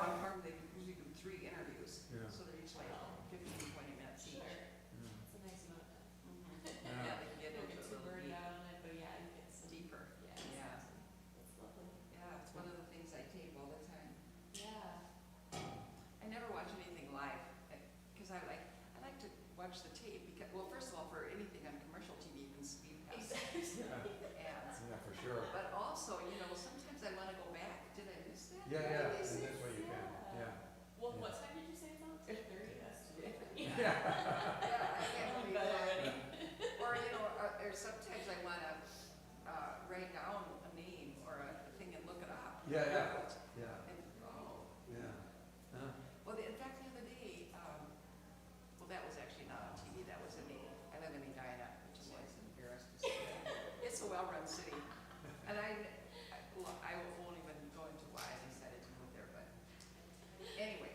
long form, they usually do 3 interviews. Yeah. So they're each like 15, 20 minutes each. Sure. Yeah. It's a nice amount of time. Mhm. Yeah. Yeah, they can get You don't into get it a too little burned deep. out on it, but yeah, you get some. Deeper. Yeah. Yeah. Exactly. That's lovely. Yeah, it's one of the things I tape all the time. Yeah. I never watch anything live, because I like to watch the tape, because, well, first of all, for anything on commercial TV, you can speed past Exactly. ads. Yeah, for sure. But also, sometimes I want to go back. Did I miss that? Yeah, What yeah, did they and say? this way you can, yeah. Well, Yeah. what time did you say it's on? 10:30. That's too late. Yeah. Yeah, I can't I'm believe better that. already. Or sometimes I want to write down a name or a thing and look it up. Yeah, yeah, Google it. yeah, And, oh. yeah. Huh. Well, in fact, the other day, well, that was actually not on TV. That was I live in Edina, which is always embarrassed to say. It's a well-run city. And I won't even go into why I decided to move there, but anyway,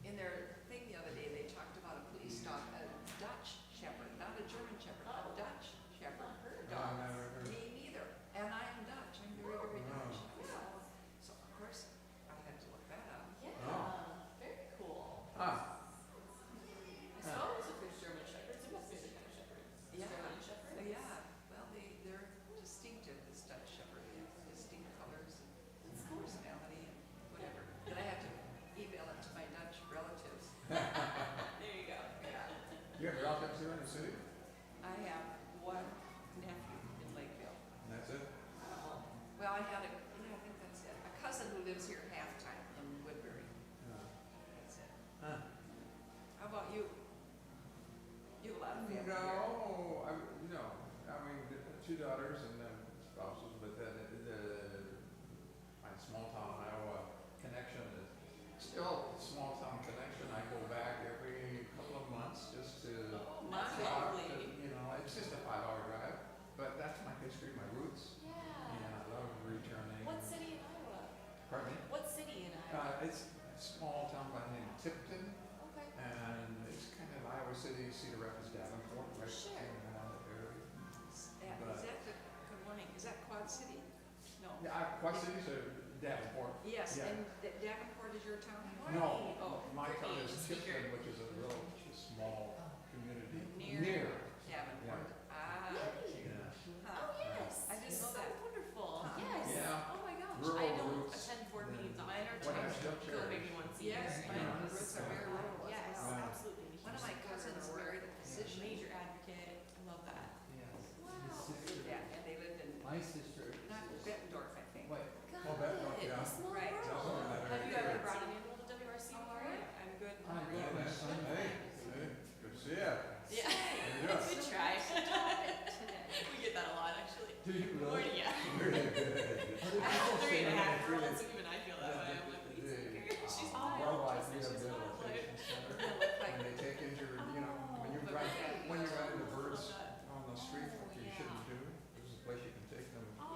in their thing the other day, they talked about a police dog, a Dutch shepherd, not a German shepherd, a Dutch shepherd Not heard of No, I've dog. never heard. Me neither. And I am Dutch. I'm very, very Wow. Dutch. Yeah. So of course, I had to look that up. Yeah. Oh. Very cool. Ah, I suppose if there's German shepherds, it must be the kind of shepherds. Yeah. German shepherds. Yeah. Well, they're distinctive, this Dutch shepherd. They have distinct colors and That's cool. personality and whatever. But I had to email it to my Dutch relatives. There you go. Yeah. you have relatives here in the city? I have one nephew in Lakeville. And that's it? Well, I had I think that's it. A cousin who lives here half-time in Woodbury. Yeah. That's it. Huh. How about you? You have a lot of family here. No, I mean, 2 daughters and then spouses, but then my small town Iowa connection is still a small town connection. I go back every couple of months just to Oh, that's talk. lovely. It's just a 5-hour drive, but that's my history, my roots. Yeah. Yeah, I love returning. What city in Iowa? Pardon me? What city in Iowa? It's a small town by the name of Tipton. Okay. And it's kind of Iowa City, Cedar Rapids, Davenport, right Sure. in that area. Is that good morning? Is that Quad City? No. Yeah, Quad City's a Davenport. Yes, Yeah. and Davenport is your town? No, Oh, my town Brittney, is speaker. Tipton, which is a real small community. Near Davenport. Ah. Really? Yeah. Huh. Oh, yes. I didn't know So that. wonderful. Huh. Yes. Oh my gosh. Rural I don't roots. attend board Yeah. meetings. Mine are What I too. still Go cherish. maybe once a year. Yes, and- mine, the roots are very rural as Yes, well. Yeah. absolutely. We should One of my support cousins our married work. a physician. Major advocate. I love that. Yes. Wow. His sister, Yeah, and they lived in, my sister not is, Bettendorf, I think. what, Got Oh, Bettendorf, it. yeah. A small Right. world. That's one of the Have you very ever good- brought anyone to WRC Oh, before? I'm good. I'm good. Oh, that's fine. Hey, good to see ya. Yeah. Yeah. Good try. Today. We get that a lot, actually. Do you Good really? morning, yeah. Really good. I have 3.5 year Really- olds, so even I feel that way. I'm like, Lisa, she's wild. Wildlife She's wild. Rehabilitation Center. They look like- And they take into, when you Oh, run, yeah. when you run into birds Love that. on the street, Oh, what you yeah. shouldn't do, there's a place you can take them. Oh,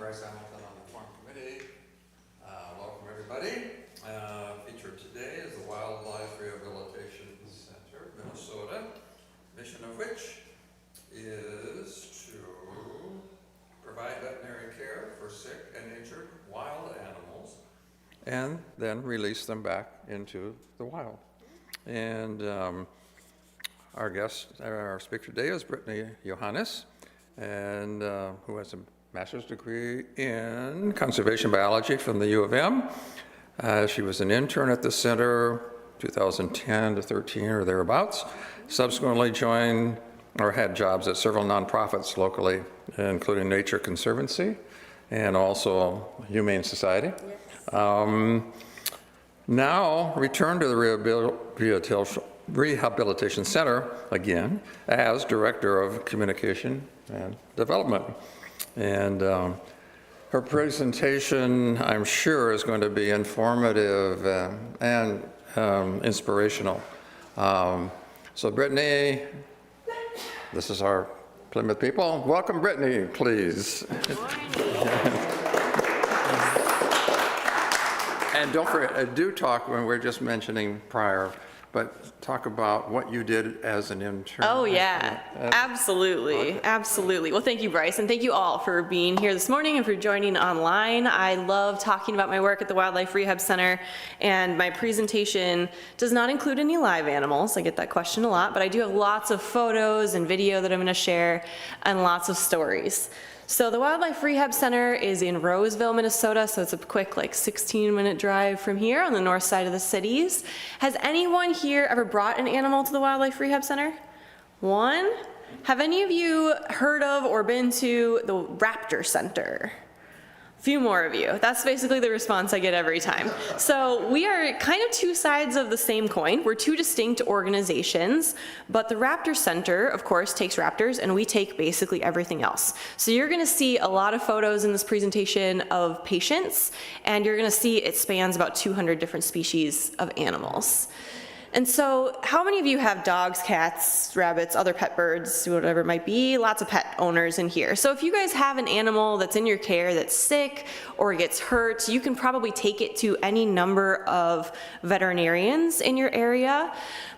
Bryce Hamilton on the Farm Committee. Welcome everybody. Featured today is the Wildlife Rehabilitation Center, Minnesota, mission of which is to provide veterinary care for sick and injured wild animals and then release them back into the wild. And our speaker today is Brittney Yohannes, and who has a master's degree in conservation biology from the U of M. She was an intern at the center 2010 to 13 or thereabouts. Subsequently joined or had jobs at several nonprofits locally, including Nature Conservancy and also Humane Society. Now returned to the Rehabilitation Center again as Director of Communication and Development. And her presentation, I'm sure, is going to be informative and inspirational. So Brittney, this is our Plymouth people. Welcome, Brittney, please. And don't forget, do talk when we're just mentioning prior, but talk about what you did as an intern. Oh yeah, absolutely, absolutely. Well, thank you, Bryce, and thank you all for being here this morning and for joining online. I love talking about my work at the Wildlife Rehab Center, and my presentation does not include any live animals. I get that question a lot, but I do have lots of photos and video that I'm gonna share and lots of stories. So the Wildlife Rehab Center is in Roseville, Minnesota, so it's a quick 16-minute drive from here on the north side of the cities. Has anyone here ever brought an animal to the Wildlife Rehab Center? One? Have any of you heard of or been to the Raptor Center? A few more of you. That's basically the response I get every time. So we are kind of two sides of the same coin. We're two distinct organizations, but the Raptor Center, of course, takes raptors, and we take basically everything else. So you're gonna see a lot of photos in this presentation of patients, and you're gonna see it spans about 200 different species of animals. And so how many of you have dogs, cats, rabbits, other pet birds, whatever it might be? Lots of pet owners in here. So if you guys have an animal that's in your care that's sick or gets hurt, you can probably take it to any number of veterinarians in your area.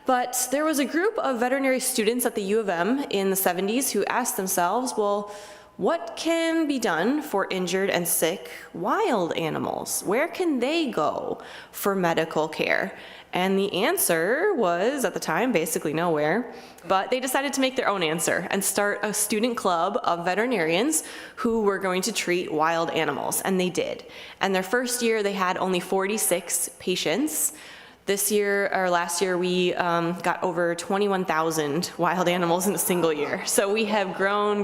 But there was a group of veterinary students at the U of M in the 70s who asked themselves, well, what can be done for injured and sick wild animals? Where can they go for medical care? And the answer was, at the time, basically nowhere, but they decided to make their own answer and start a student club of veterinarians who were going to treat wild animals, and they did. And their first year, they had only 46 patients. This year, or last year, we got over 21,000 wild animals in a single year. So we have grown.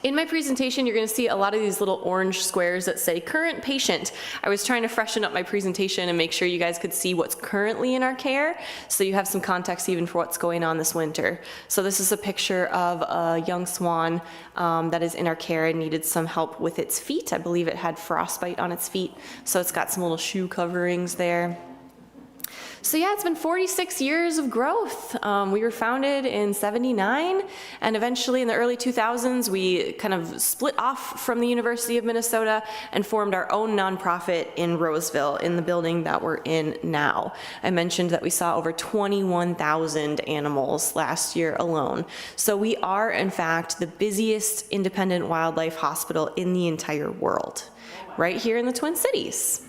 In my presentation, you're going to see a lot of these little orange squares that say current patient. I was trying to freshen up my presentation and make sure you guys could see what's currently in our care, so you have some context even for what's going on this winter. So this is a picture of a young swan that is in our care and needed some help with its feet. I believe it had frostbite on its feet, so it's got some little shoe coverings there. So yeah, it's been 46 years of growth. We were founded in '79, and eventually in the early 2000s, we kind of split off from the University of Minnesota and formed our own nonprofit in Roseville, in the building that we're in now. I mentioned that we saw over 21,000 animals last year alone. So we are, in fact, the busiest independent wildlife hospital in the entire world, right here in the Twin Cities.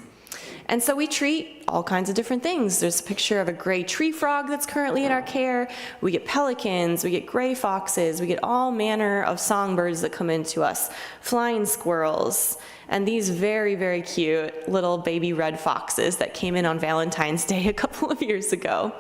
And so we treat all kinds of different things. There's a picture of a gray tree frog that's currently in our care. We get pelicans, we get gray foxes, we get all manner of songbirds that come into us, flying squirrels, and these very, very cute little baby red foxes that came in on Valentine's Day a couple of years ago.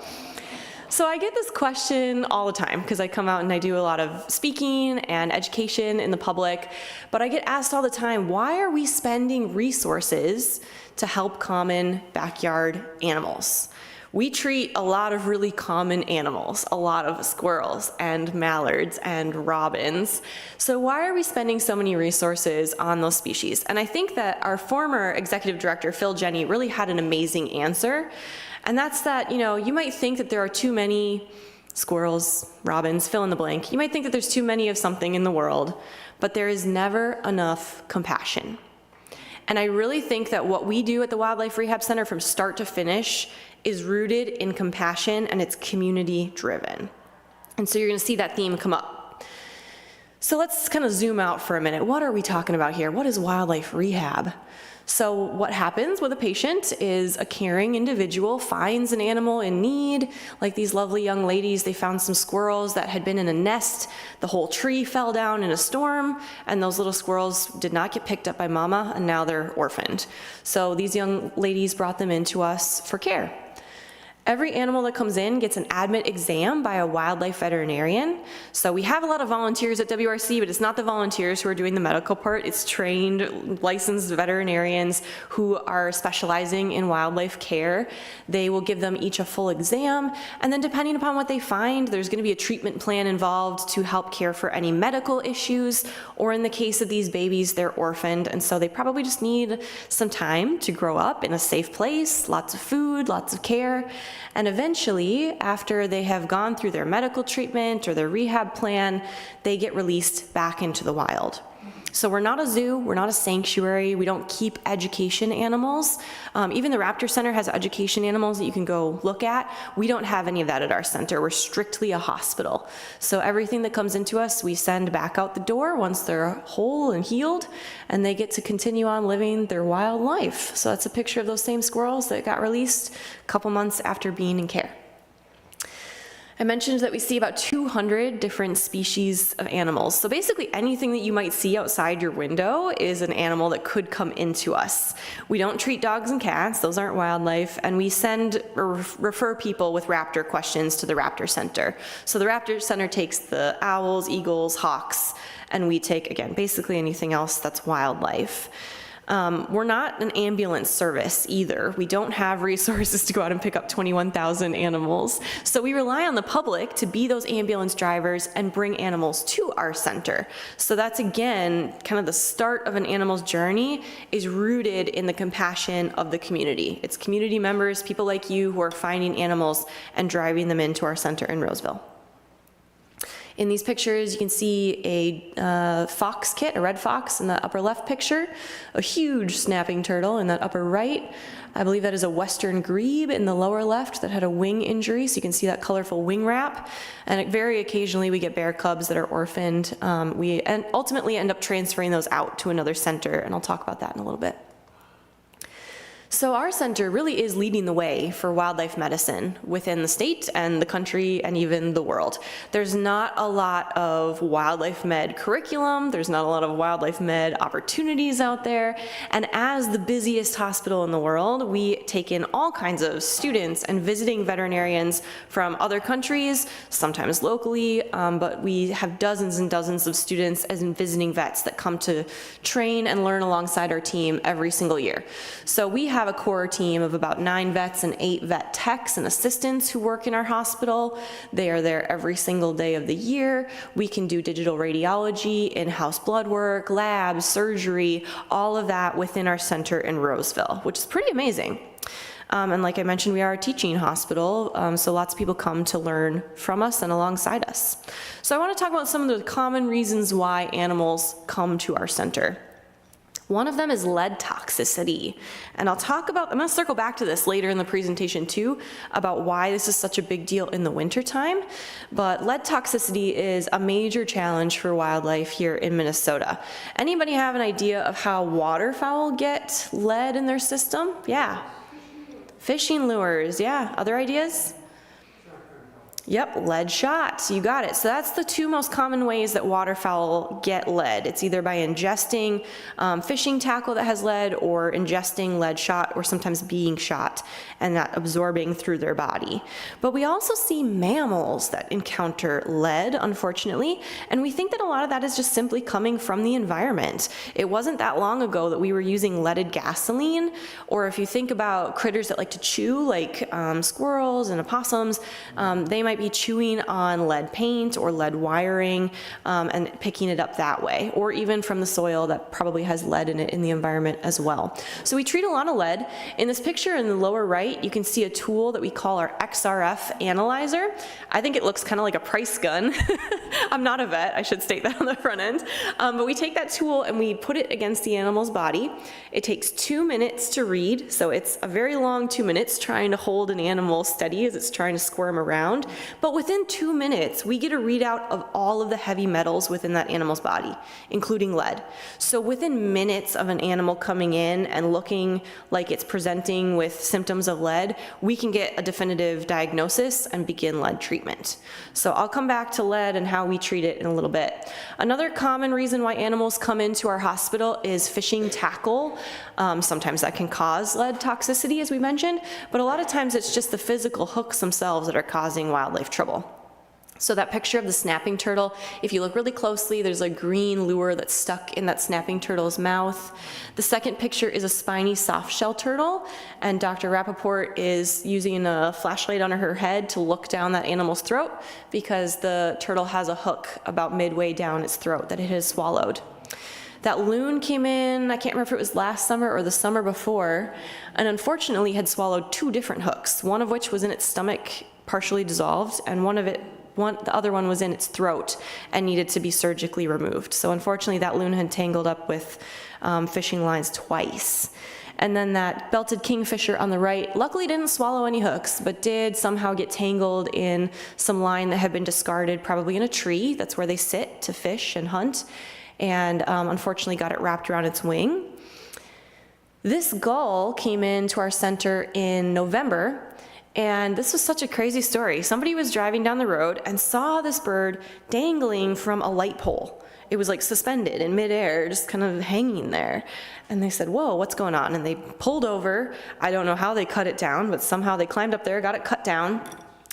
So I get this question all the time because I come out and I do a lot of speaking and education in the public, but I get asked all the time, why are we spending resources to help common backyard animals? We treat a lot of really common animals, a lot of squirrels and mallards and robins. So why are we spending so many resources on those species? And I think that our former executive director, Phil Jenny, really had an amazing answer. And that's that, you know, you might think that there are too many squirrels, robins, fill in the blank. You might think that there's too many of something in the world, but there is never enough compassion. And I really think that what we do at the Wildlife Rehab Center from start to finish is rooted in compassion, and it's community driven. And so you're gonna see that theme come up. So let's kind of zoom out for a minute. What are we talking about here? What is wildlife rehab? So what happens with a patient is a caring individual finds an animal in need, like these lovely young ladies. They found some squirrels that had been in a nest. The whole tree fell down in a storm, and those little squirrels did not get picked up by mama, and now they're orphaned. So these young ladies brought them into us for care. Every animal that comes in gets an admit exam by a wildlife veterinarian. So we have a lot of volunteers at WRC, but it's not the volunteers who are doing the medical part. It's trained, licensed veterinarians who are specializing in wildlife care. They will give them each a full exam, and then depending upon what they find, there's going to be a treatment plan involved to help care for any medical issues, or in the case of these babies, they're orphaned, and so they probably just need some time to grow up in a safe place, lots of food, lots of care. And eventually, after they have gone through their medical treatment or their rehab plan, they get released back into the wild. So we're not a zoo, we're not a sanctuary, we don't keep education animals. Even the Raptor Center has education animals that you can go look at. We don't have any of that at our center. We're strictly a hospital. So everything that comes into us, we send back out the door once they're whole and healed, and they get to continue on living their wild life. So that's a picture of those same squirrels that got released a couple months after being in care. I mentioned that we see about 200 different species of animals. So basically anything that you might see outside your window is an animal that could come into us. We don't treat dogs and cats, those aren't wildlife, and we send or refer people with raptor questions to the Raptor Center. So the Raptor Center takes the owls, eagles, hawks, and we take, again, basically anything else that's wildlife. We're not an ambulance service either. We don't have resources to go out and pick up 21,000 animals. So we rely on the public to be those ambulance drivers and bring animals to our center. So that's, again, kind of the start of an animal's journey is rooted in the compassion of the community. It's community members, people like you, who are finding animals and driving them into our center in Roseville. In these pictures, you can see a fox kit, a red fox in the upper left picture, a huge snapping turtle in that upper right. I believe that is a western grebe in the lower left that had a wing injury, so you can see that colorful wing wrap. And very occasionally we get bear cubs that are orphaned. We ultimately end up transferring those out to another center, and I'll talk about that in a little bit. So our center really is leading the way for wildlife medicine within the state and the country and even the world. There's not a lot of wildlife med curriculum, there's not a lot of wildlife med opportunities out there, and as the busiest hospital in the world, we take in all kinds of students and visiting veterinarians from other countries, sometimes locally, but we have dozens and dozens of students as in visiting vets that come to train and learn alongside our team every single year. So we have a core team of about 9 vets and 8 vet techs and assistants who work in our hospital. They are there every single day of the year. We can do digital radiology, in-house blood work, labs, surgery, all of that within our center in Roseville, which is pretty amazing. And like I mentioned, we are a teaching hospital, so lots of people come to learn from us and alongside us. So I want to talk about some of the common reasons why animals come to our center. One of them is lead toxicity. And I'm gonna circle back to this later in the presentation too, about why this is such a big deal in the wintertime. But lead toxicity is a major challenge for wildlife here in Minnesota. Anybody have an idea of how waterfowl get lead in their system? Yeah. Fishing lures, yeah. Other ideas? Yep, lead shots, you got it. So that's the 2 most common ways that waterfowl get lead. It's either by ingesting fishing tackle that has lead, or ingesting lead shot, or sometimes being shot and not absorbing through their body. But we also see mammals that encounter lead, unfortunately, and we think that a lot of that is just simply coming from the environment. It wasn't that long ago that we were using leaded gasoline, or if you think about critters that like to chew, like squirrels and opossums, they might be be chewing on lead paint or lead wiring and picking it up that way, or even from the soil that probably has lead in it in the environment as well. So we treat a lot of lead. In this picture in the lower right, you can see a tool that we call our XRF analyzer. I think it looks kind of like a price gun. I'm not a vet, I should state that on the front end. But we take that tool and we put it against the animal's body. It takes 2 minutes to read, so it's a very long 2 minutes trying to hold an animal steady as it's trying to squirm around. But within 2 minutes, we get a readout of all of the heavy metals within that animal's body, including lead. So within minutes of an animal coming in and looking like it's presenting with symptoms of lead, we can get a definitive diagnosis and begin lead treatment. So I'll come back to lead and how we treat it in a little bit. Another common reason why animals come into our hospital is fishing tackle. Sometimes that can cause lead toxicity, as we mentioned, but a lot of times it's just the physical hooks themselves that are causing wildlife trouble. So that picture of the snapping turtle, if you look really closely, there's a green lure that's stuck in that snapping turtle's mouth. The second picture is a spiny softshell turtle, and Dr. Rappaport is using a flashlight on her head to look down that animal's throat because the turtle has a hook about midway down its throat that it has swallowed. That loon came in, I can't remember if it was last summer or the summer before, and unfortunately had swallowed 2 different hooks, one of which was in its stomach, partially dissolved, and the other one was in its throat and needed to be surgically removed. So unfortunately that loon had tangled up with fishing lines twice. And then that belted kingfisher on the right luckily didn't swallow any hooks, but did somehow get tangled in some line that had been discarded, probably in a tree. That's where they sit to fish and hunt, and unfortunately got it wrapped around its wing. This gull came into our center in November, and this was such a crazy story. Somebody was driving down the road and saw this bird dangling from a light pole. It was like suspended in midair, just kind of hanging there. And they said, "Whoa, what's going on?" And they pulled over. I don't know how they cut it down, but somehow they climbed up there, got it cut down.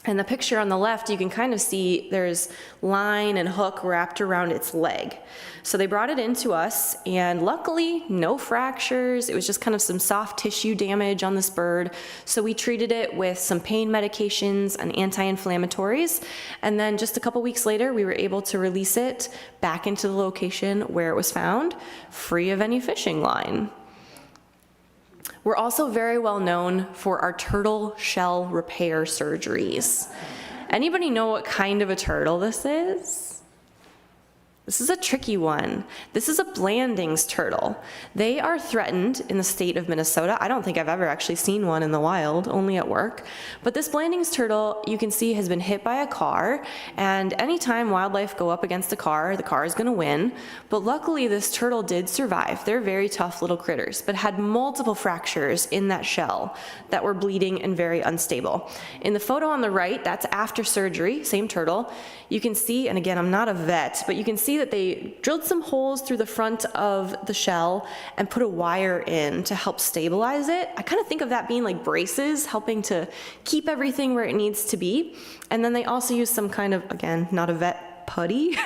And the picture on the left, you can kind of see there's line and hook wrapped around its leg. So they brought it into us, and luckily, no fractures. It was just kind of some soft tissue damage on this bird. So we treated it with some pain medications and anti-inflammatories. And then just a couple weeks later, we were able to release it back into the location where it was found, free of any fishing line. We're also very well known for our turtle shell repair surgeries. Anybody know what kind of a turtle this is? This is a tricky one. This is a Blandings turtle. They are threatened in the state of Minnesota. I don't think I've ever actually seen one in the wild, only at work. But this Blandings turtle, you can see, has been hit by a car, and anytime wildlife go up against a car is gonna win. But luckily, this turtle did survive. They're very tough little critters, but had multiple fractures in that shell that were bleeding and very unstable. In the photo on the right, that's after surgery, same turtle. You can see, and again, I'm not a vet, but you can see that they drilled some holes through the front of the shell and put a wire in to help stabilize it. I kind of think of that being like braces, helping to keep everything where it needs to be. And then they also use some kind of, again, not a vet, putty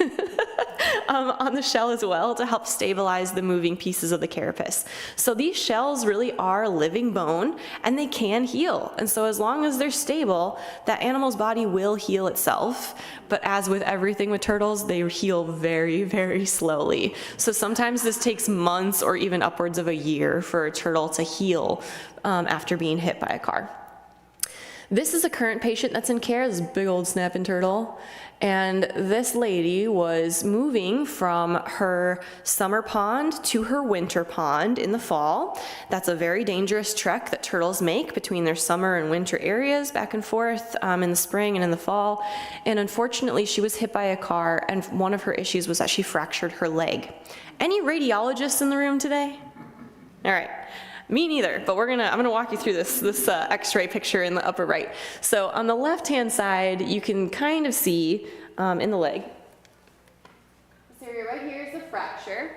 on the shell as well to help stabilize the moving pieces of the carapace. So these shells really are living bone, and they can heal. And so as long as they're stable, that animal's body will heal itself. But as with everything with turtles, they heal very, very slowly. So sometimes this takes months or even upwards of a year for a turtle to heal after being hit by a car. This is a current patient that's in care, this big old snapping turtle. And this lady was moving from her summer pond to her winter pond in the fall. That's a very dangerous trek that turtles make between their summer and winter areas, back and forth in the spring and in the fall. And unfortunately, she was hit by a car, and one of her issues was that she fractured her leg. Any radiologists in the room today? All right. Me neither, but I'm gonna walk you through this x-ray picture in the upper right. So on the left-hand side, you can kind of see in the leg. This area right here is the fracture.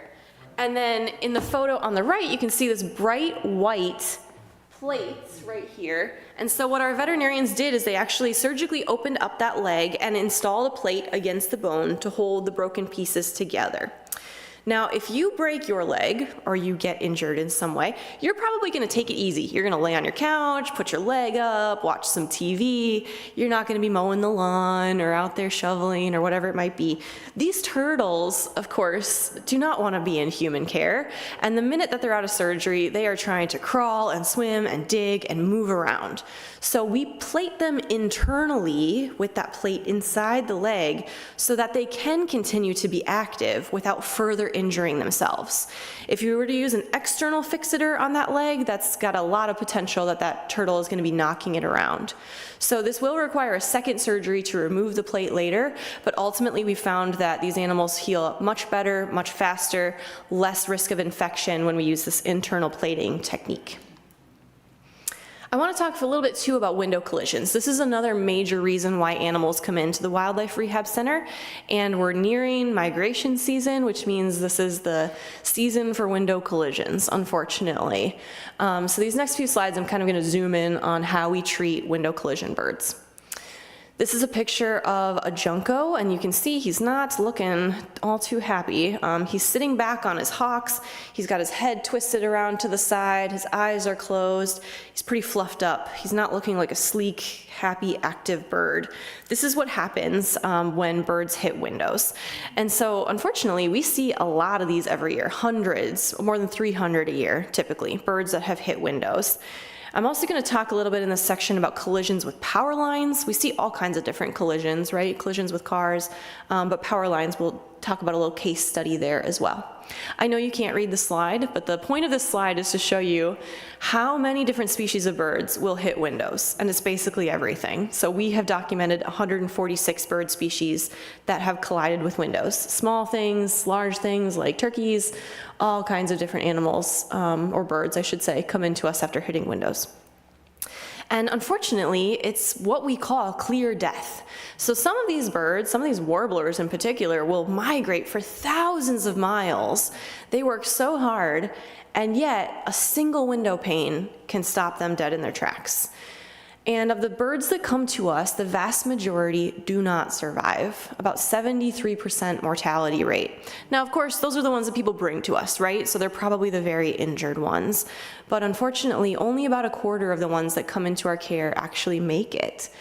And then in the photo on the right, you can see this bright white plates right here. And so what our veterinarians did is they actually surgically opened up that leg and installed a plate against the bone to hold the broken pieces together. Now, if you break your leg or you get injured in some way, you're probably gonna take it easy. You're gonna lay on your couch, put your leg up, watch some TV. You're not gonna be mowing the lawn or out there shoveling or whatever it might be. These turtles, of course, do not wanna be in human care. And the minute that they're out of surgery, they are trying to crawl and swim and dig and move around. So we plate them internally with that plate inside the leg so that they can continue to be active without further injuring themselves. If you were to use an external fixator on that leg, that's got a lot of potential that that turtle is going to be knocking it around. So this will require a second surgery to remove the plate later, but ultimately we found that these animals heal much better, much faster, less risk of infection when we use this internal plating technique. I want to talk for a little bit too about window collisions. This is another major reason why animals come into the Wildlife Rehab Center, and we're nearing migration season, which means this is the season for window collisions, unfortunately. So these next few slides, I'm kind of going to zoom in on how we treat window collision birds. This is a picture of a junco, and you can see he's not looking all too happy. He's sitting back on his hocks. He's got his head twisted around to the side. His eyes are closed. He's pretty fluffed up. He's not looking like a sleek, happy, active bird. This is what happens when birds hit windows. And so, unfortunately, we see a lot of these every year, hundreds, more than 300 a year, typically, birds that have hit windows. I'm also going to talk a little bit in this section about collisions with power lines. We see all kinds of different collisions, right? Collisions with cars, but power lines, we'll talk about a little case study there as well. I know you can't read the slide, but the point of this slide is to show you how many different species of birds will hit windows, and it's basically everything. So we have documented 146 bird species that have collided with windows. Small things, large things like turkeys, all kinds of different animals, or birds, I should say, come into us after hitting windows. And unfortunately, it's what we call clear death. So some of these birds, some of these warblers in particular, will migrate for thousands of miles. They work so hard, and yet a single window pane can stop them dead in their tracks. And of the birds that come to us, the vast majority do not survive, about 73% mortality rate. Now, of course, those are the ones that people bring to us, right? So they're probably the very injured ones. But unfortunately, only about a quarter of the ones that come into our care actually make it.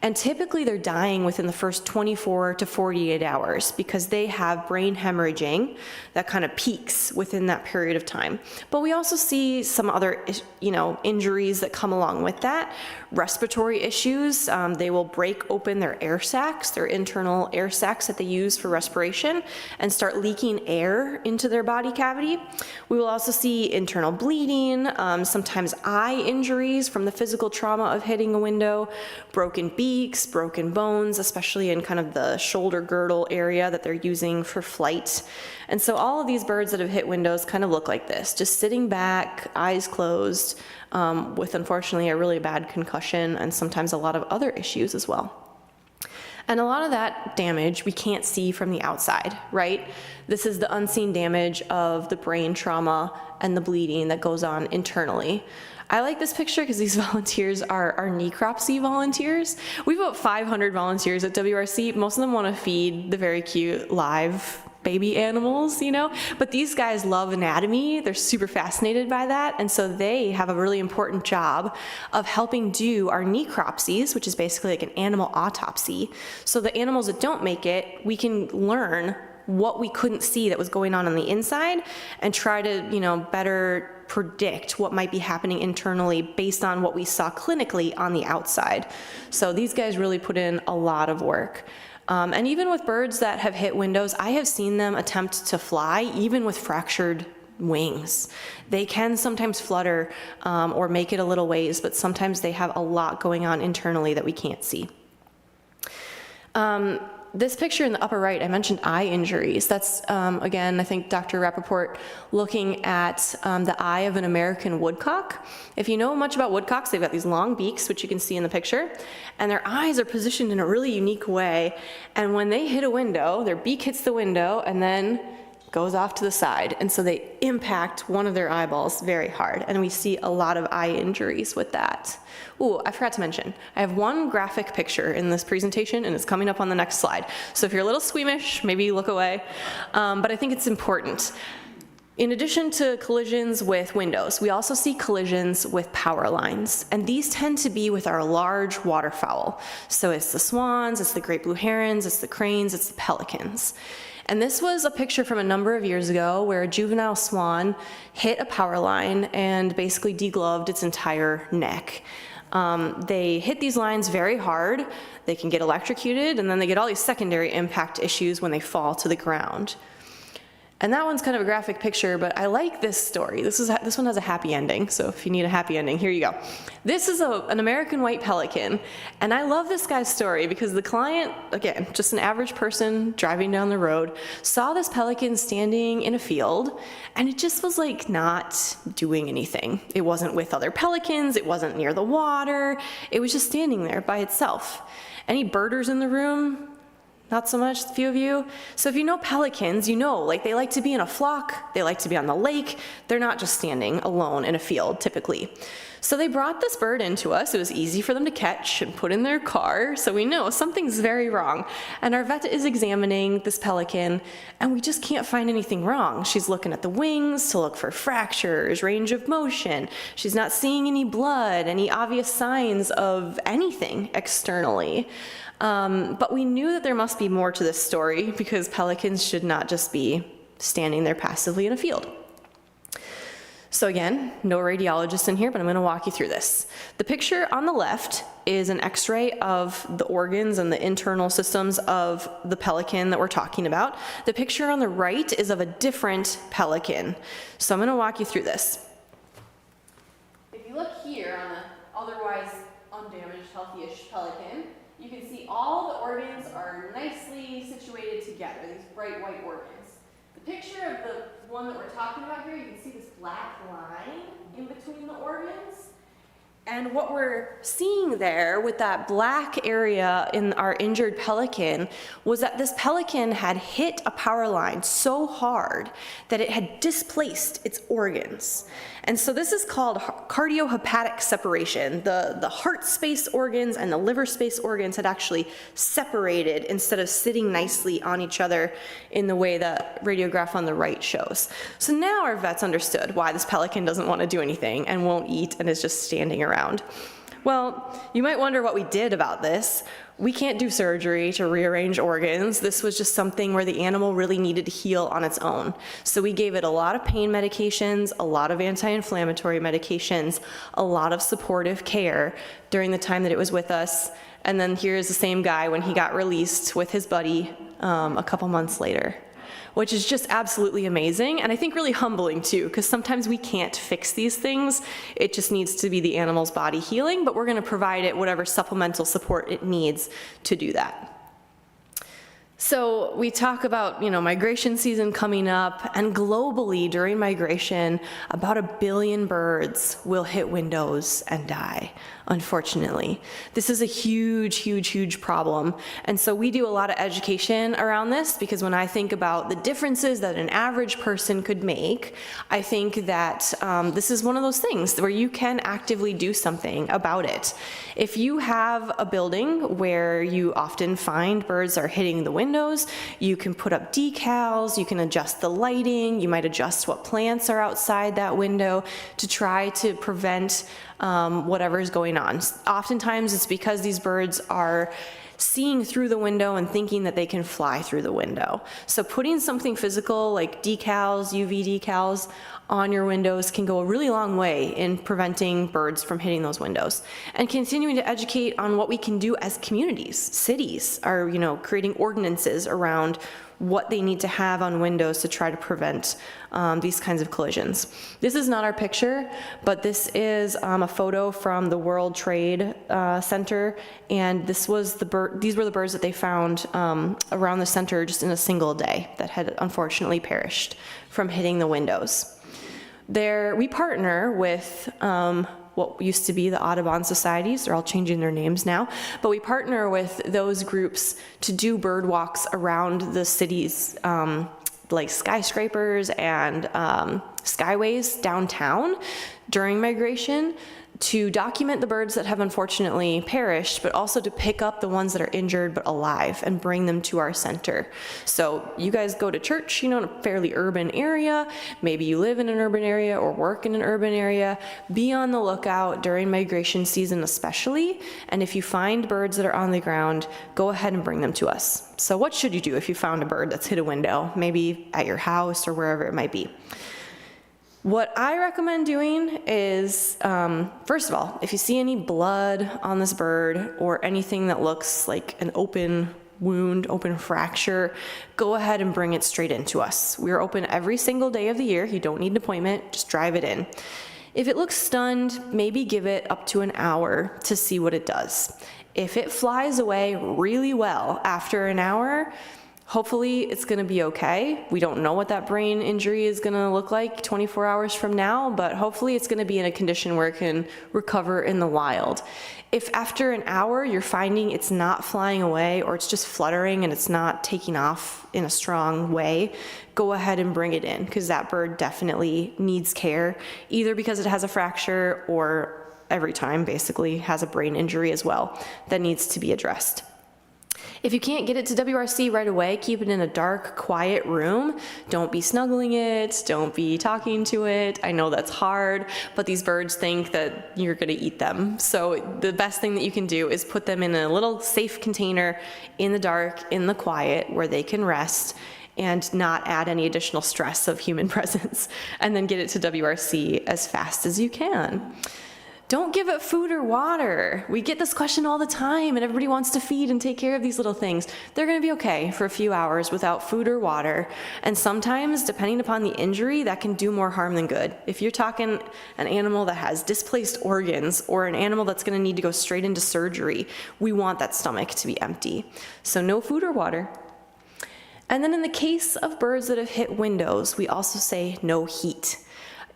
And typically they're dying within the first 24 to 48 hours because they have brain hemorrhaging that kind of peaks within that period of time. But we also see some other, injuries that come along with that. Respiratory issues, they will break open their air sacs, their internal air sacs that they use for respiration, and start leaking air into their body cavity. We will also see internal bleeding, sometimes eye injuries from the physical trauma of hitting a window, broken beaks, broken bones, especially in kind of the shoulder girdle area that they're using for flight. And so all of these birds that have hit windows kind of look like this, just sitting back, eyes closed, with unfortunately a really bad concussion and sometimes a lot of other issues as well. And a lot of that damage we can't see from the outside, right? This is the unseen damage of the brain trauma and the bleeding that goes on internally. I like this picture because these volunteers are our necropsy volunteers. We have about 500 volunteers at WRC. Most of them want to feed the very cute live baby animals, but these guys love anatomy. They're super fascinated by that, and so they have a really important job of helping do our necropsies, which is basically like an animal autopsy. So the animals that don't make it, we can learn what we couldn't see that was going on the inside and try to, better predict what might be happening internally based on what we saw clinically on the outside. So these guys really put in a lot of work. And even with birds that have hit windows, I have seen them attempt to fly, even with fractured wings. They can sometimes flutter or make it a little ways, but sometimes they have a lot going on internally that we can't see. This picture in the upper right, I mentioned eye injuries. That's, again, I think Dr. Rappaport looking at the eye of an American woodcock. If you know much about woodcocks, they've got these long beaks, which you can see in the picture, and their eyes are positioned in a really unique way. And when they hit a window, their beak hits the window, and then goes off to the side, and so they impact one of their eyeballs very hard, and we see a lot of eye injuries with that. Ooh, I forgot to mention, I have one graphic picture in this presentation, and it's coming up on the next slide. So if you're a little squeamish, maybe look away, but I think it's important. In addition to collisions with windows, we also see collisions with power lines, and these tend to be with our large waterfowl. So it's the swans, it's the great blue herons, it's the cranes, it's the pelicans. And this was a picture from a number of years ago where a juvenile swan hit a power line and basically degloved its entire neck. They hit these lines very hard, they can get electrocuted, and then they get all these secondary impact issues when they fall to the ground. And that one's kind of a graphic picture, but I like this story. This one has a happy ending, so if you need a happy ending, here you go. This is an American white pelican, and I love this guy's story because the client, again, just an average person driving down the road, saw this pelican standing in a field, and it just was like not doing anything. It wasn't with other pelicans, it wasn't near the water, it was just standing there by itself. Any birders in the room? Not so much, a few of you. So if you know pelicans, you know, like they like to be in a flock, they like to be on the lake, they're not just standing alone in a field typically. So they brought this bird into us. It was easy for them to catch and put in their car, so we know something's very wrong. And our vet is examining this pelican, and we just can't find anything wrong. She's looking at the wings to look for fractures, range of motion. She's not seeing any blood, any obvious signs of anything externally. But we knew that there must be more to this story because pelicans should not just be standing there passively in a field. So again, no radiologist in here, but I'm going to walk you through this. The picture on the left is an x-ray of the organs and the internal systems of the pelican that we're talking about. The picture on the right is of a different pelican. So I'm going to walk you through this. If you look here on the otherwise undamaged, healthy-ish pelican, you can see all the organs are nicely situated together, these bright white organs. The picture of the one that we're talking about here, you can see this black line in between the organs. And what we're seeing there with that black area in our injured pelican was that this pelican had hit a power line so hard that it had displaced its organs. And so this is called cardiohepatic separation. The heart space organs and the liver space organs had actually separated instead of sitting nicely on each other in the way that radiograph on the right shows. So now our vets understood why this pelican doesn't want to do anything and won't eat and is just standing around. Well, you might wonder what we did about this. We can't do surgery to rearrange organs. This was just something where the animal really needed to heal on its own. So we gave it a lot of pain medications, a lot of anti-inflammatory medications, a lot of supportive care during the time that it was with us. And then here's the same guy when he got released with his buddy a couple months later, which is just absolutely amazing, and I think really humbling too, because sometimes we can't fix these things. It just needs to be the animal's body healing, but we're going to provide it whatever supplemental support it needs to do that. So we talk about, migration season coming up, and globally during migration, about 1 billion birds will hit windows and die, unfortunately. This is a huge, huge, huge problem. And so we do a lot of education around this, because when I think about the differences that an average person could make, I think that this is one of those things where you can actively do something about it. If you have a building where you often find birds are hitting the windows, you can put up decals, you can adjust the lighting, you might adjust what plants are outside that window to try to prevent whatever's going on. Oftentimes it's because these birds are seeing through the window and thinking that they can fly through the window. So putting something physical like decals, UV decals on your windows can go a really long way in preventing birds from hitting those windows. And continuing to educate on what we can do as communities. Cities are, creating ordinances around what they need to have on windows to try to prevent these kinds of collisions. This is not our picture, but this is a photo from the World Trade Center, and these were the birds that they found around the center just in a single day that had unfortunately perished from hitting the windows. We partner with what used to be the Audubon Societies. They're all changing their names now, but we partner with those groups to do bird walks around the cities like skyscrapers and skyways downtown during migration to document the birds that have unfortunately perished, but also to pick up the ones that are injured but alive and bring them to our center. So you guys go to church, in a fairly urban area, maybe you live in an urban area or work in an urban area, be on the lookout during migration season especially, and if you find birds that are on the ground, go ahead and bring them to us. So what should you do if you found a bird that's hit a window, maybe at your house or wherever it might be? What I recommend doing is, first of all, if you see any blood on this bird or anything that looks like an open wound, open fracture, go ahead and bring it straight into us. We're open every single day of the year. You don't need an appointment, just drive it in. If it looks stunned, maybe give it up to an hour to see what it does. If it flies away really well after an hour, hopefully it's gonna be okay. We don't know what that brain injury is gonna look like 24 hours from now, but hopefully it's gonna be in a condition where it can recover in the wild. If after an hour you're finding it's not flying away or it's just fluttering and it's not taking off in a strong way, go ahead and bring it in, because that bird definitely needs care, either because it has a fracture or every time basically has a brain injury as well that needs to be addressed. If you can't get it to WRC right away, keep it in a dark, quiet room. Don't be snuggling it, don't be talking to it. I know that's hard, but these birds think that you're gonna eat them. So the best thing that you can do is put them in a little safe container in the dark, in the quiet, where they can rest and not add any additional stress of human presence, and then get it to WRC as fast as you can. Don't give it food or water. We get this question all the time, and everybody wants to feed and take care of these little things. They're gonna be okay for a few hours without food or water, and sometimes, depending upon the injury, that can do more harm than good. If you're talking an animal that has displaced organs, or an animal that's gonna need to go straight into surgery, we want that stomach to be empty. So no food or water. And then in the case of birds that have hit windows, we also say no heat.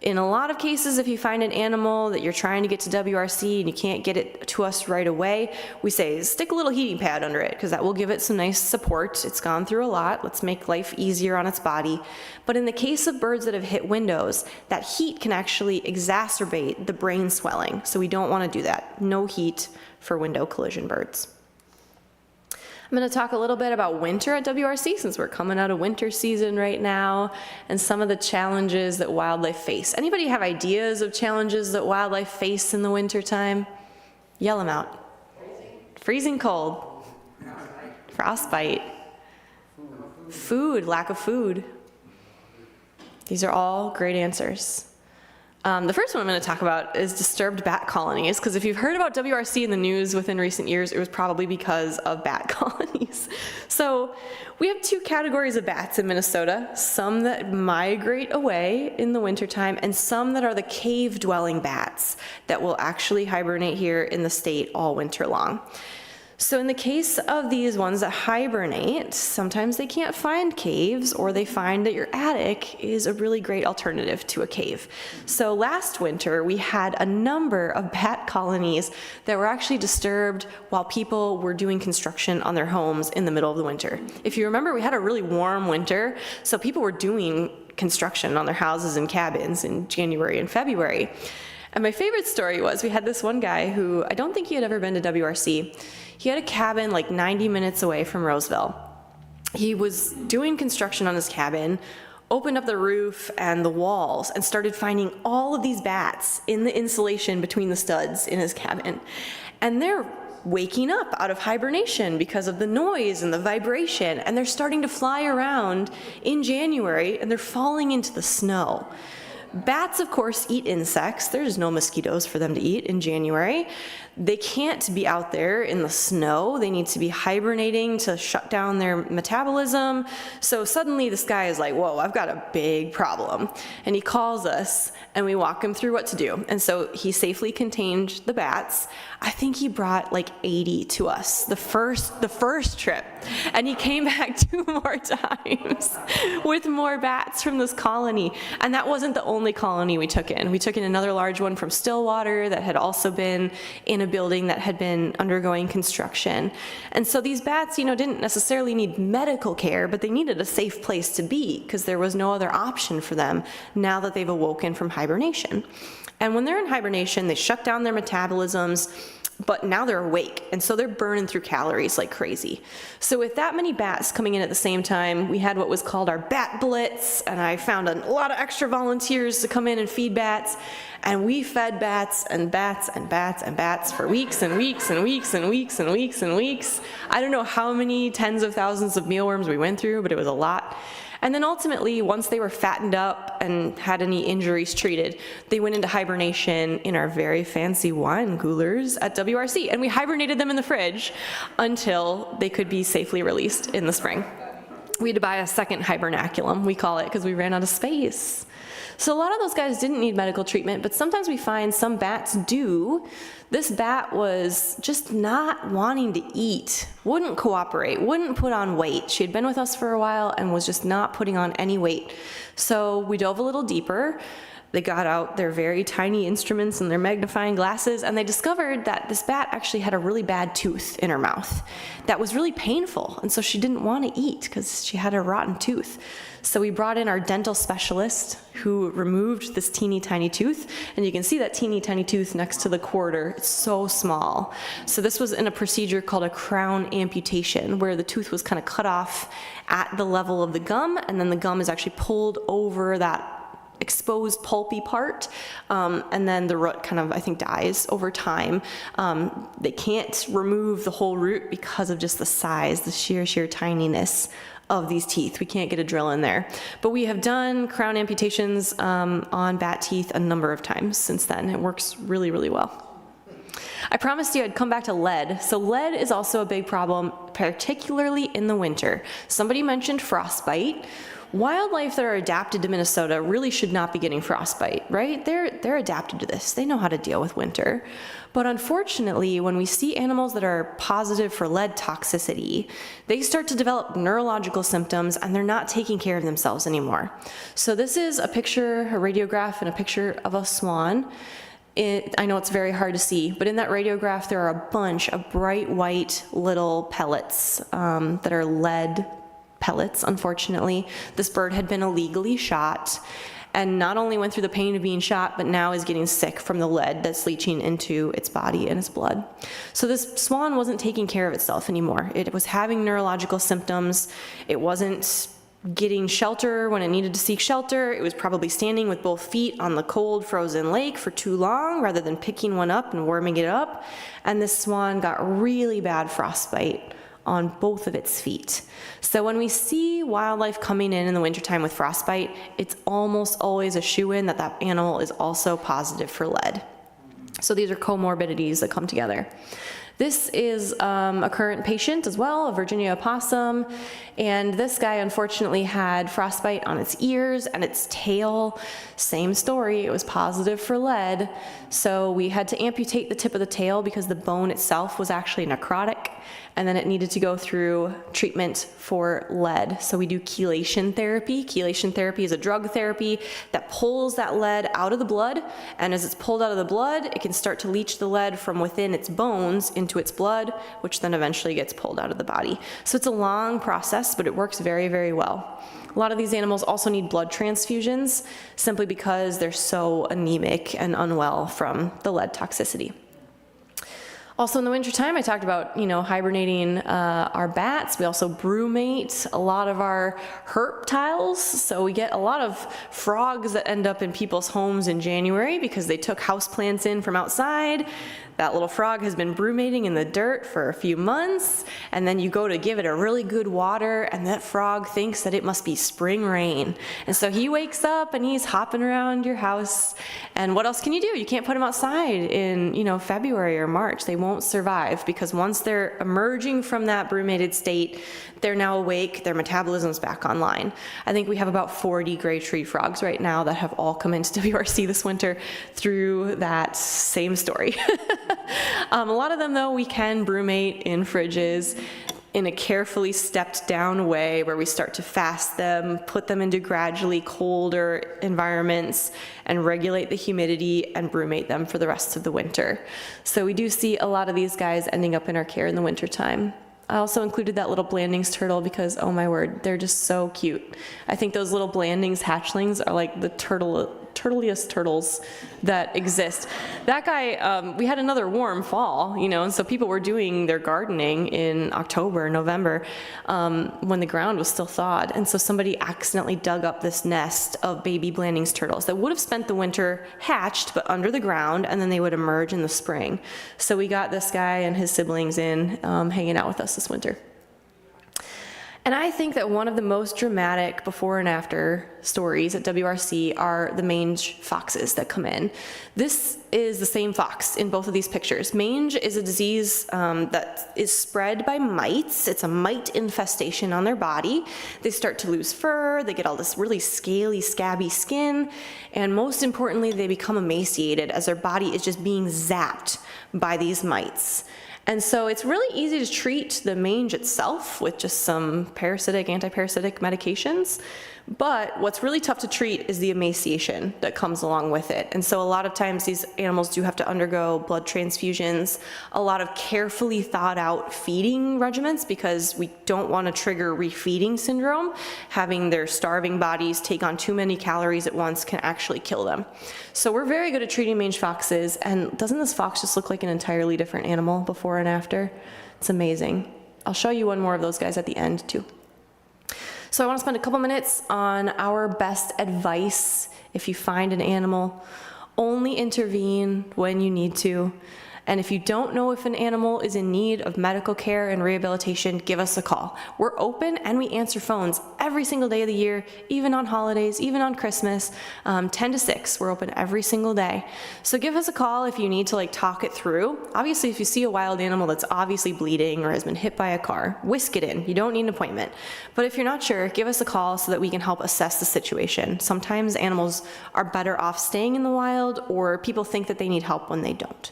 In a lot of cases, if you find an animal that you're trying to get to WRC and you can't get it to us right away, we say stick a little heating pad under it, because that will give it some nice support. It's gone through a lot. Let's make life easier on its body. But in the case of birds that have hit windows, that heat can actually exacerbate the brain swelling. So we don't want to do that. No heat for window collision birds. I'm going to talk a little bit about winter at WRC, since we're coming out of winter season right now, and some of the challenges that wildlife face. Anybody have ideas of challenges that wildlife face in the winter time? Yell them out. Freezing cold. Frostbite. Food, lack of food. These are all great answers. The first one I'm going to talk about is disturbed bat colonies, because if you've heard about WRC in the news within recent years, it was probably because of bat colonies. So we have two categories of bats in Minnesota, some that migrate away in the wintertime and some that are the cave-dwelling bats that will actually hibernate here in the state all winter long. So in the case of these ones that hibernate, sometimes they can't find caves, or they find that your attic is a really great alternative to a cave. So last winter, we had a number of bat colonies that were actually disturbed while people were doing construction on their homes in the middle of the winter. If you remember, we had a really warm winter, so people were doing construction on their houses and cabins in January and February. And my favorite story was, we had this one guy who, I don't think he had ever been to WRC. He had a cabin like 90 minutes away from Roseville. He was doing construction on his cabin, opened up the roof and the walls, and started finding all of these bats in the insulation between the studs in his cabin. And they're waking up out of hibernation because of the noise and the vibration, and they're starting to fly around in January, and they're falling into the snow. Bats, of course, eat insects. There's no mosquitoes for them to eat in January. They can't be out there in the snow. They need to be hibernating to shut down their metabolism. So suddenly this guy is like, whoa, I've got a big problem. And he calls us, and we walk him through what to do. And so he safely contained the bats. I think he brought like 80 to us the first trip. And he came back 2 more times with more bats from this colony. And that wasn't the only only colony we took in. We took in another large one from Stillwater that had also been in a building that had been undergoing construction. And so these bats, didn't necessarily need medical care, but they needed a safe place to be because there was no other option for them now that they've awoken from hibernation. And when they're in hibernation, they shut down their metabolisms, but now they're awake, and so they're burning through calories like crazy. So with that many bats coming in at the same time, we had what was called our bat blitz, and I found a lot of extra volunteers to come in and feed bats, and we fed bats and bats and bats and bats for weeks and weeks and weeks and weeks and weeks and weeks. I don't know how many tens of thousands of mealworms we went through, but it was a lot. And then ultimately, once they were fattened up and had any injuries treated, they went into hibernation in our very fancy wine coolers at WRC. And we hibernated them in the fridge until they could be safely released in the spring. We had to buy a second hibernaculum, we call it, because we ran out of space. So a lot of those guys didn't need medical treatment, but sometimes we find some bats do. This bat was just not wanting to eat, wouldn't cooperate, wouldn't put on weight. She had been with us for a while and was just not putting on any weight. So we dove a little deeper. They got out their very tiny instruments and their magnifying glasses, and they discovered that this bat actually had a really bad tooth in her mouth that was really painful, and so she didn't want to eat because she had a rotten tooth. So we brought in our dental specialist who removed this teeny tiny tooth, and you can see that teeny tiny tooth next to the quarter. It's so small. So this was in a procedure called a crown amputation, where the tooth was kind of cut off at the level of the gum, and then the gum is actually pulled over that exposed pulpy part, and then the root kind of, I think, dies over time. They can't remove the whole root because of just the size, the sheer tininess of these teeth. We can't get a drill in there. But we have done crown amputations on bat teeth a number of times since then. It works really, really well. I promised you I'd come back to lead. So lead is also a big problem, particularly in the winter. Somebody mentioned frostbite. Wildlife that are adapted to Minnesota really should not be getting frostbite, right? They're adapted to this. They know how to deal with winter. But unfortunately, when we see animals that are positive for lead toxicity, they start to develop neurological symptoms and they're not taking care of themselves anymore. So this is a picture, a radiograph, and a picture of a swan. I know it's very hard to see, but in that radiograph, there are a bunch of bright white little pellets that are lead pellets, unfortunately. This bird had been illegally shot and not only went through the pain of being shot, but now is getting sick from the lead that's leaching into its body and its blood. So this swan wasn't taking care of itself anymore. It was having neurological symptoms. It wasn't getting shelter when it needed to seek shelter. It was probably standing with both feet on the cold frozen lake for too long rather than picking one up and warming it up. And this swan got really bad frostbite on both of its feet. So when we see wildlife coming in the wintertime with frostbite, it's almost always a shoo-in that that animal is also positive for lead. So these are comorbidities that come together. This is a current patient as well, a Virginia opossum, and this guy unfortunately had frostbite on its ears and its tail. Same story, it was positive for lead, so we had to amputate the tip of the tail because the bone itself was actually necrotic, and then it needed to go through treatment for lead. So we do chelation therapy. Chelation therapy is a drug therapy that pulls that lead out of the blood, and as it's pulled out of the blood, it can start to leach the lead from within its bones into its blood, which then eventually gets pulled out of the body. So it's a long process, but it works very, very well. A lot of these animals also need blood transfusions simply because they're so anemic and unwell from the lead toxicity. Also in the wintertime, I talked about, hibernating our bats. We also brumate a lot of our herptiles. So we get a lot of frogs that end up in people's homes in January because they took houseplants in from outside. That little frog has been brumating in the dirt for a few months, and then you go to give it a really good water, and that frog thinks that it must be spring rain. And so he wakes up and he's hopping around your house, and what else can you do? You can't put him outside in, February or March. They won't survive because once they're emerging from that brumated state, they're now awake, their metabolism's back online. I think we have about 40 gray tree frogs right now that have all come into WRC this winter through that same story. A lot of them, though, we can brumate in fridges. in a carefully stepped down way where we start to fast them, put them into gradually colder environments, and regulate the humidity and brumate them for the rest of the winter. So we do see a lot of these guys ending up in our care in the wintertime. I also included that little Blandings turtle because, oh my word, they're just so cute. I think those little Blandings hatchlings are like the turtliest turtles that exist. That guy, we had another warm fall, you know, and so people were doing their gardening in October, November, when the ground was still thawed. And so somebody accidentally dug up this nest of baby Blandings turtles that would have spent the winter hatched, but under the ground, and then they would emerge in the spring. So we got this guy and his siblings in, hanging out with us this winter. And I think that one of the most dramatic before and after stories at WRC are the mange foxes that come in. This is the same fox in both of these pictures. Mange is a disease that is spread by mites. It's a mite infestation on their body. They start to lose fur, they get all this really scaly, scabby skin, and most importantly, they become emaciated as their body is just being zapped by these mites. And so it's really easy to treat the mange itself with just some parasitic, antiparasitic medications. But what's really tough to treat is the emaciation that comes along with it. And so a lot of times these animals do have to undergo blood transfusions, a lot of carefully thought out feeding regimens because we don't want to trigger refeeding syndrome. Having their starving bodies take on too many calories at once can actually kill them. So we're very good at treating mange foxes. And doesn't this fox just look like an entirely different animal before and after? It's amazing. I'll show you one more of those guys at the end too. So I want to spend a couple minutes on our best advice if you find an animal. Only intervene when you need to. And if you don't know if an animal is in need of medical care and rehabilitation, give us a call. We're open and we answer phones every single day of the year, even on holidays, even on Christmas, 10 to 6. We're open every single day. So give us a call if you need to talk it through. Obviously, if you see a wild animal that's obviously bleeding or has been hit by a car, whisk it in. You don't need an appointment. But if you're not sure, give us a call so that we can help assess the situation. Sometimes animals are better off staying in the wild, or people think that they need help when they don't.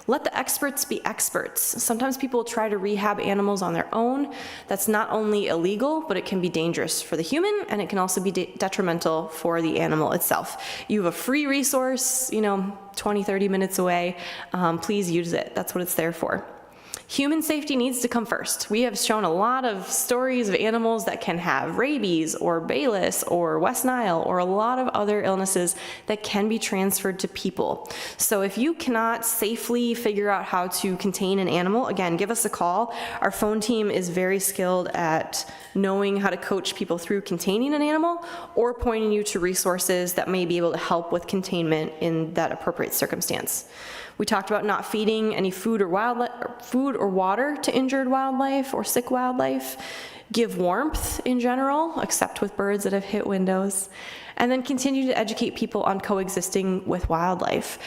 Let the experts be experts. Sometimes people try to rehab animals on their own. That's not only illegal, but it can be dangerous for the human, and it can also be detrimental for the animal itself. You have a free resource, 20, 30 minutes away. Please use it. That's what it's there for. Human safety needs to come first. We have shown a lot of stories of animals that can have rabies or Bayless or West Nile or a lot of other illnesses that can be transferred to people. So if you cannot safely figure out how to contain an animal, again, give us a call. Our phone team is very skilled at knowing how to coach people through containing an animal or pointing you to resources that may be able to help with containment in that appropriate circumstance. We talked about not feeding any food or water to injured wildlife or sick wildlife. Give warmth in general, except with birds that have hit windows. And then continue to educate people on coexisting with wildlife.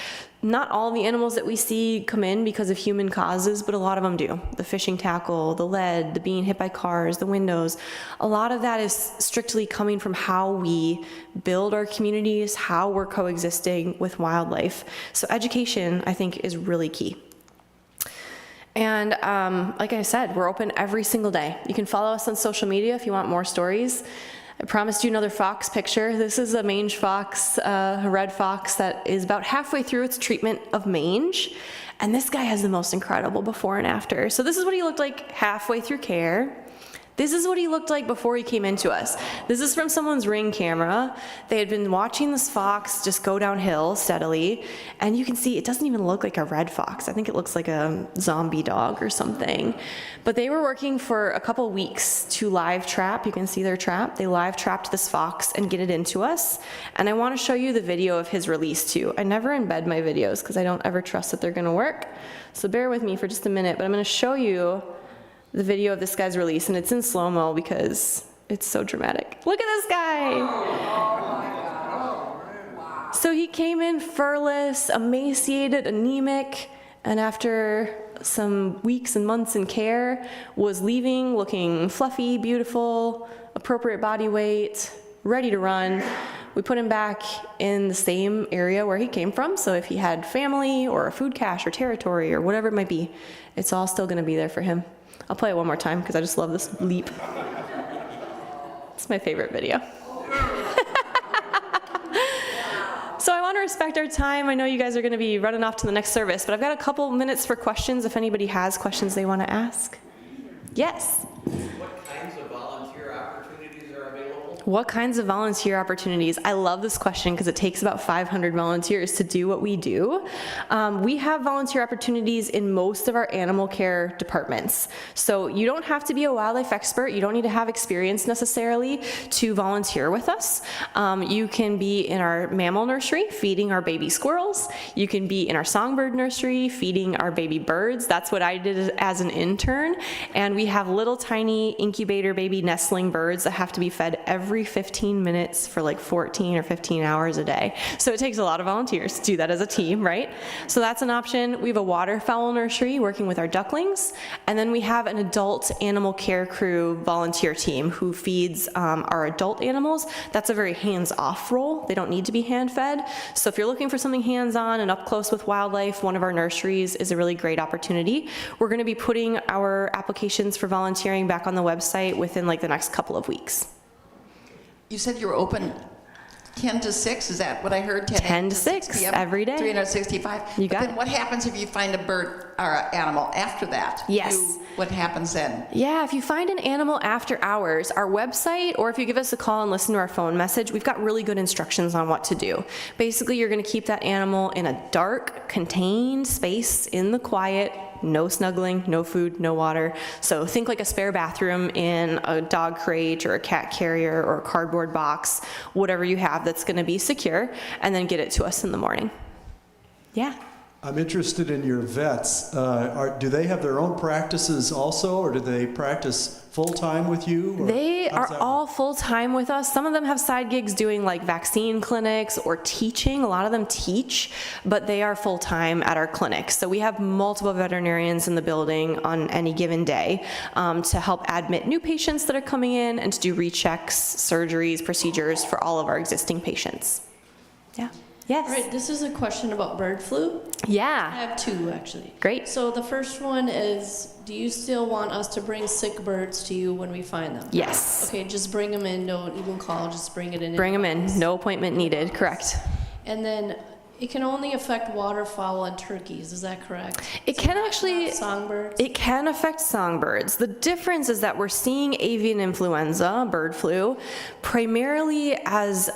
Not all the animals that we see come in because of human causes, but a lot of them do. The fishing tackle, the lead, the being hit by cars, the windows. A lot of that is strictly coming from how we build our communities, how we're coexisting with wildlife. So education, I think, is really key. And like I said, we're open every single day. You can follow us on social media if you want more stories. I promised you another fox picture. This is a mange fox, a red fox that is about halfway through its treatment of mange. And this guy has the most incredible before and after. So this is what he looked like halfway through care. This is what he looked like before he came into us. This is from someone's Ring camera. They had been watching this fox just go downhill steadily, and you can see it doesn't even look like a red fox. I think it looks like a zombie dog or something. But they were working for a couple weeks to live trap. You can see their trap. They live trapped this fox and get it into us. And I want to show you the video of his release too. I never embed my videos because I don't ever trust that they're going to work. So bear with me for just a minute, but I'm going to show you the video of this guy's release, and it's in slow-mo because it's so dramatic. Look at this guy. So he came in furless, emaciated, anemic, and after some weeks and months in care, was leaving looking fluffy, beautiful, appropriate body weight, ready to run. We put him back in the same area where he came from, so if he had family or a food cache or territory or whatever it might be, it's all still gonna be there for him. I'll play it one more time because I just love this leap. It's my favorite video. So I want to respect our time. I know you guys are going to be running off to the next service, but I've got a couple minutes for questions if anybody has questions they want to ask. Yes? What kinds of volunteer opportunities are available? What kinds of volunteer opportunities? I love this question because it takes about 500 volunteers to do what we do. We have volunteer opportunities in most of our animal care departments. So you don't have to be a wildlife expert. You don't need to have experience necessarily to volunteer with us. You can be in our mammal nursery feeding our baby squirrels. You can be in our songbird nursery feeding our baby birds. That's what I did as an intern. And we have little tiny incubator baby nestling birds that have to be fed every 15 minutes for like 14 or 15 hours a day. So it takes a lot of volunteers to do that as a team, right? So that's an option. We have a waterfowl nursery working with our ducklings. And then we have an adult animal care crew volunteer team who feeds our adult animals. That's a very hands-off role. They don't need to be hand-fed. So if you're looking for something hands-on and up close with wildlife, one of our nurseries is a really great opportunity. We're going to be putting our applications for volunteering back on the website within like the next couple of weeks. You said you were open 10 to 6, is that what I heard? 10 to 6 p.m. every day. 365? You got But then it. what happens if you find a bird or an animal after that? Yes. What happens then? Yeah, if you find an animal after hours, our website, or if you give us a call and listen to our phone message, we've got really good instructions on what to do. Basically, you're going to keep that animal in a dark, contained space in the quiet. No snuggling, no food, no water. So think like a spare bathroom in a dog crate or a cat carrier or a cardboard box, whatever you have that's going to be secure, and then get it to us in the morning. Yeah. I'm interested in your vets. Do they have their own practices also, or do they practice full-time with you? Or They how does are that all work? full-time with us. Some of them have side gigs doing like vaccine clinics or teaching. A lot of them teach, but they are full-time at our clinics. So we have multiple veterinarians in the building on any given day to help admit new patients that are coming in and to do rechecks, surgeries, procedures for all of our existing patients. Yeah. Yes. All right, this is a question about bird flu. I Yeah. have two, actually. Great. So the first one is, do you still want us to bring sick birds to you when we find them? Yes. Okay, just bring them in, don't even call, just bring it in. Bring them in. No appointment needed. Correct. And then it can only affect waterfowl and turkeys, is that correct? It can actually. Not songbirds? It can affect songbirds. The difference is that we're seeing avian influenza, bird flu, primarily as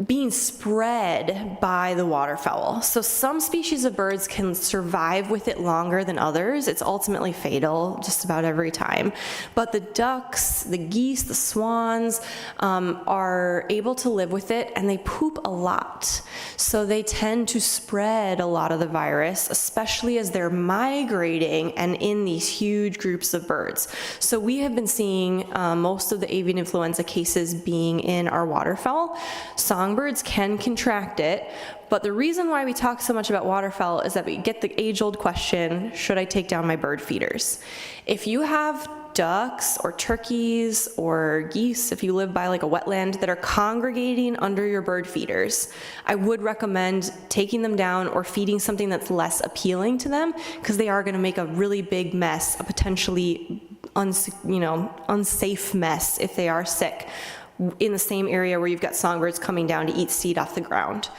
being spread by the waterfowl. So some species of birds can survive with it longer than others. It's ultimately fatal just about every time. But the ducks, the geese, the swans are able to live with it, and they poop a lot. So they tend to spread a lot of the virus, especially as they're migrating and in these huge groups of birds. So we have been seeing most of the avian influenza cases being in our waterfowl. Songbirds can contract it, but the reason why we talk so much about waterfowl is that we get the age-old question, should I take down my bird feeders? If you have ducks or turkeys or geese, if you live by like a wetland, that are congregating under your bird feeders, I would recommend taking them down or feeding something that's less appealing to them, because they are going to make a really big mess, a potentially unsafe mess if they are sick, in the same area where you've got songbirds coming down to eat seed off the ground.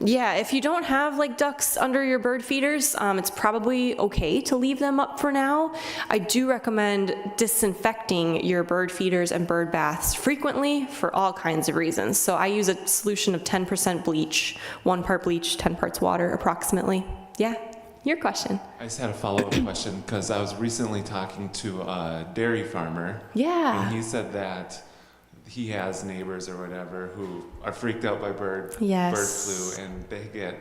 Yeah, if you don't have like ducks under your bird feeders, it's probably okay to leave them up for now. I do recommend disinfecting your bird feeders and bird baths frequently for all kinds of reasons. So I use a solution of 10% bleach, 1 part bleach, 10 parts water approximately. Yeah. Your question. I just had a follow-up question because I was recently talking to a dairy farmer. Yeah. And he said that he has neighbors or whatever who are freaked out by bird flu, and they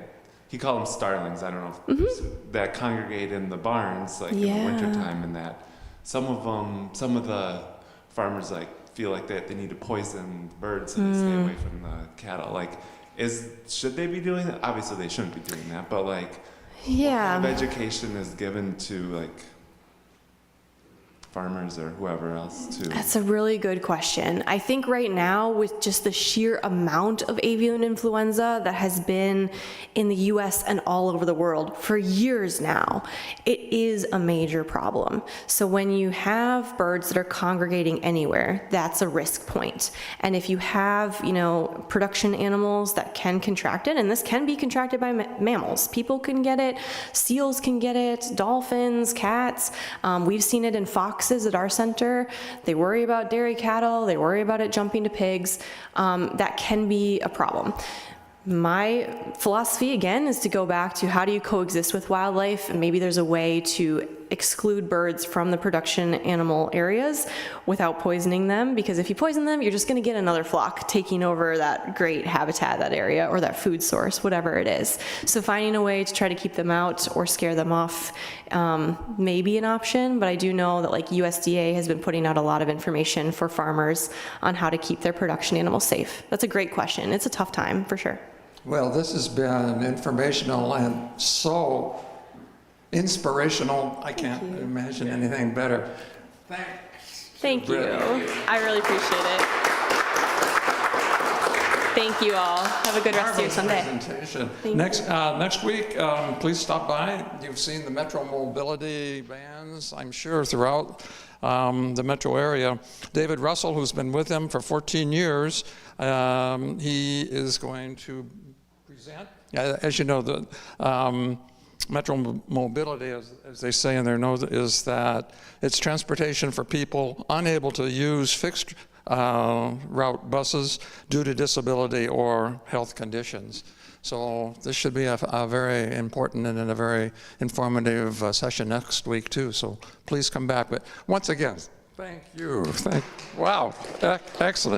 he called them starlings, I don't know, that congregate in the barns like in the wintertime, and that some of the farmers like feel like they need to poison birds and stay away from the cattle. Like, should they be doing that? Obviously they shouldn't be doing that, but like, what kind of education is given to like farmers or whoever else to? That's a really good question. I think right now, with just the sheer amount of avian influenza that has been in the US and all over the world for years now, it is a major problem. So when you have birds that are congregating anywhere, that's a risk point. And if you have, production animals that can contract it, and this can be contracted by mammals, people can get it, seals can get it, dolphins, cats. We've seen it in foxes at our center. They worry about dairy cattle, they worry about it jumping to pigs. That can be a problem. My philosophy, again, is to go back to how do you coexist with wildlife, and maybe there's a way to exclude birds from the production animal areas without poisoning them, because if you poison them, you're just going to get another flock taking over that great habitat, that area, or that food source, whatever it is. So finding a way to try to keep them out or scare them off may be an option, but I do know that USDA has been putting out a lot of information for farmers on how to keep their production animals safe. That's a great question. It's a tough time, for sure. Well, this has been informational and so inspirational. I can't imagine anything better. Thanks. Thank you. I really appreciate it. Thank you all. Have a good rest of your Sunday. Presentation. Thank Next week, please stop by. You've seen the Metro Mobility vans, I'm sure, throughout the metro area. David Russell, who's been with them for 14 years, he is going to present. As you know, the Metro Mobility, as they say in their notes, is that it's transportation for people unable to use fixed route buses due to disability or health conditions. So this should be a very important and a very informative session next week too. So please come back. But once again, thank you. Wow, excellent.